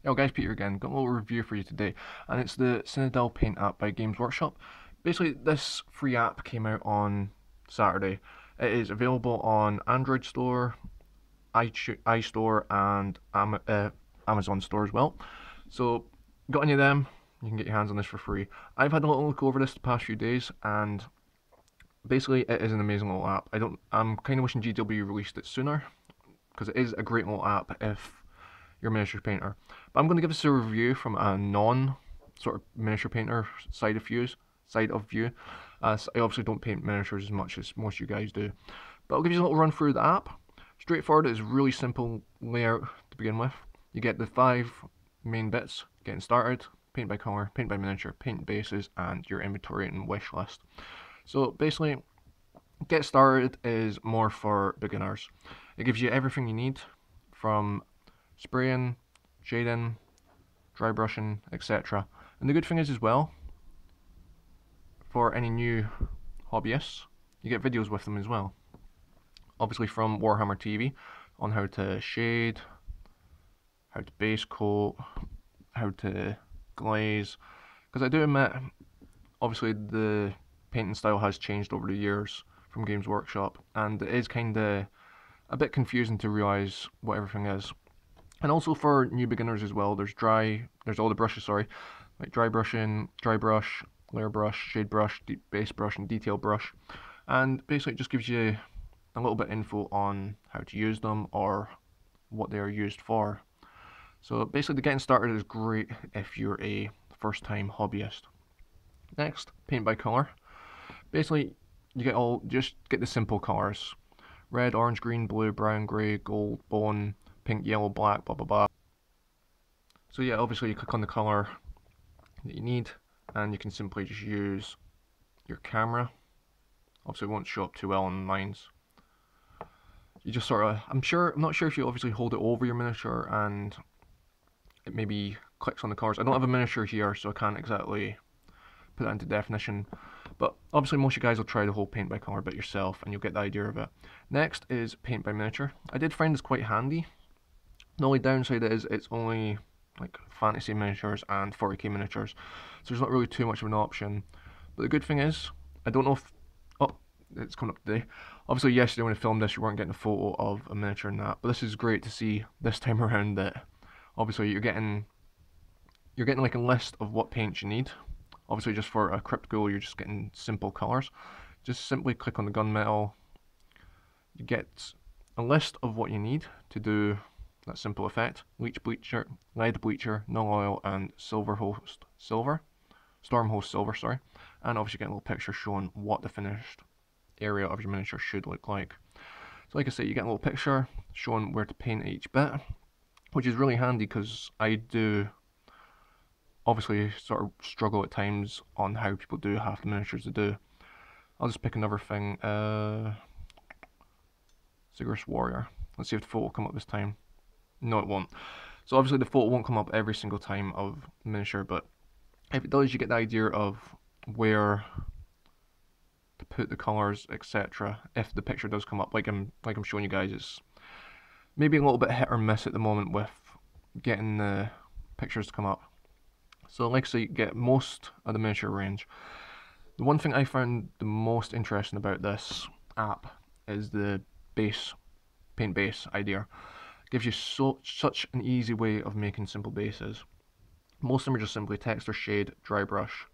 Yo guys, Peter again. Got a little review for you today, and it's the Citadel Paint app by Games Workshop. Basically, this free app came out on Saturday. It is available on Android Store, iStore, and Amazon Store as well. So, got any of them, you can get your hands on this for free. I've had a little look over this the past few days, and basically, it is an amazing little app. I'm kind of wishing GW released it sooner, because it is a great little app if you're a miniature painter. But I'm going to give this a review from a non sort of miniature painter side of view. As I obviously don't paint miniatures as much as most of you guys do. But I'll give you a little run through the app. Straightforward, it's really simple layout to begin with. You get the 5 main bits getting started: paint by colour, paint by miniature, paint bases, and your inventory and wish list. So basically, get started is more for beginners. It gives you everything you need from spraying, shading, dry brushing, etc. And the good thing is as well, for any new hobbyists, you get videos with them as well. Obviously from Warhammer TV on how to shade, how to base coat, how to glaze. Because I do admit, obviously the painting style has changed over the years from Games Workshop, and it is kind of a bit confusing to realise what everything is. And also for new beginners as well, there's all the brushes, like dry brushing, dry brush, layer brush, shade brush, deep base brush, and detail brush. And basically it just gives you a little bit of info on how to use them or what they are used for. So basically the getting started is great if you're a first time hobbyist. Next, paint by colour. Basically just get the simple colours: red, orange, green, blue, brown, grey, gold, bone, pink, yellow, black, blah blah blah. So yeah, obviously you click on the colour that you need, and you can simply just use your camera. Obviously it won't show up too well on mines. You just sort of, I'm not sure if you obviously hold it over your miniature and it maybe clicks on the colours. I don't have a miniature here, so I can't exactly put that into definition. But obviously most of you guys will try the whole paint by colour bit yourself and you'll get the idea of it. Next is paint by miniature. I did find this quite handy. The only downside is it's only like fantasy miniatures and 40k miniatures, so there's not really too much of an option. But the good thing is, I don't know if, oh, it's coming up today. Obviously yesterday when I filmed this you weren't getting a photo of a miniature and that, but this is great to see this time around that obviously you're getting like a list of what paints you need. Obviously just for a crypt goal you're just getting simple colours. Just simply click on the gunmetal, you get a list of what you need to do that simple effect: lead bleacher, null oil, and storm host silver, sorry. And obviously get a little picture showing what the finished area of your miniature should look like. So like I say, you get a little picture showing where to paint each bit, which is really handy because I do obviously sort of struggle at times on how people do half the miniatures they do. I'll just pick another thing, Sigurus Warrior. Let's see if the photo will come up this time. No, it won't. So obviously the photo won't come up every single time of miniature, but if it does, you get the idea of where to put the colours, etc. If the picture does come up, like I'm showing you guys, it's maybe a little bit hit or miss at the moment with getting the pictures to come up. So like I say, you get most of the miniature range. The one thing I found the most interesting about this app is the paint base idea. It gives you such an easy way of making simple bases. Most of them are just simply text or shade, dry brush,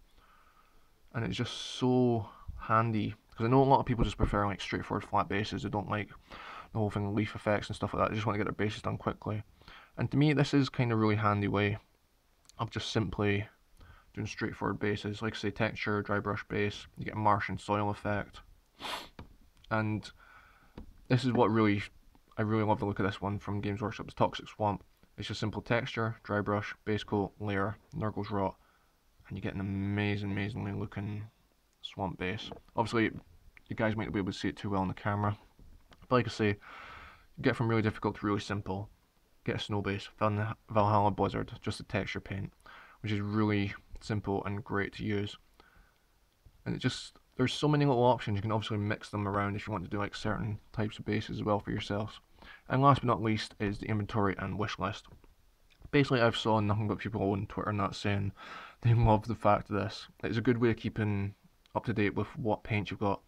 and it's just so handy because I know a lot of people just prefer like straightforward flat bases. They don't like the whole thing, leaf effects and stuff like that. They just want to get their bases done quickly. And to me, this is kind of a really handy way of just simply doing straightforward bases. Like say texture, dry brush base, you get a marsh and soil effect. And this is what I really love the look of this one from Games Workshop's Toxic Swamp. It's just simple texture, dry brush, base coat, layer, Nurgle's Rot, and you get an amazingly looking swamp base. Obviously, you guys might not be able to see it too well on the camera, but like I say, you get from really difficult to really simple. Get a snow base, Valhalla Blizzard, just a texture paint, which is really simple and great to use. And there's so many little options. You can obviously mix them around if you want to do like certain types of bases as well for yourselves. And last but not least is the inventory and wish list. Basically, I've saw nothing but people on Twitter and that saying they love the fact of this. It's a good way of keeping up to date with what paints you've got.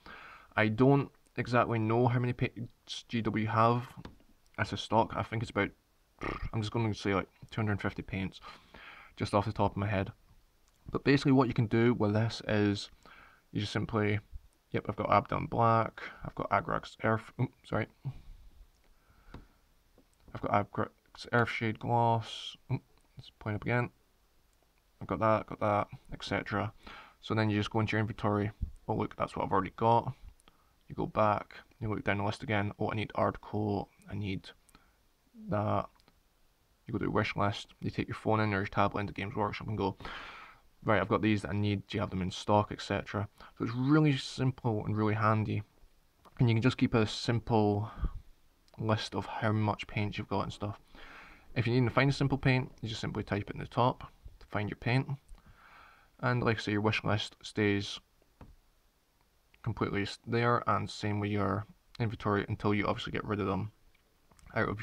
I don't exactly know how many paints GW have as a stock. I think it's about, I'm just going to say like 250 paints, just off the top of my head. But basically what you can do with this is, you just simply, yep, I've got Abdon Black, I've got Agrax Earth, I've got Agrax Earthshade Gloss, let's point up again, I've got that, etc. So then you just go into your inventory, oh look, that's what I've already got. You go back, you look down the list again, oh I need Ardcoat, I need that. You go to your wish list, you take your phone in or your tablet into Games Workshop and go, right, I've got these that I need, do you have them in stock, etc. So it's really simple and really handy. And you can just keep a simple list of how much paint you've got and stuff. If you need to find a simple paint, you just simply type it in the top to find your paint. And like I say, your wish list stays completely there, and same with your inventory until you obviously get rid of them out of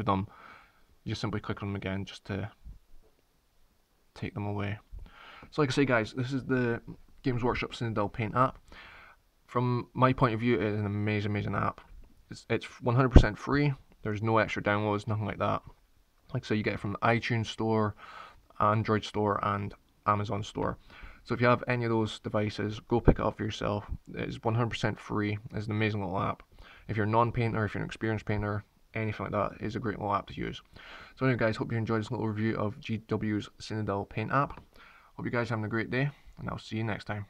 them. You just simply click on them again just to take them away. So like I say guys, this is the Games Workshop Citadel Paint app. From my point of view, it is an amazing app. It's 100% free. There's no extra downloads, nothing like that. Like I say, you get it from the iTunes Store, Android Store, and Amazon Store. So if you have any of those devices, go pick it up for yourself. It's 100% free. It's an amazing little app. If you're a non-painter, if you're an experienced painter, anything like that, it's a great little app to use. So anyway guys, hope you enjoyed this little review of GW's Citadel Paint app. Hope you guys are having a great day, and I'll see you next time.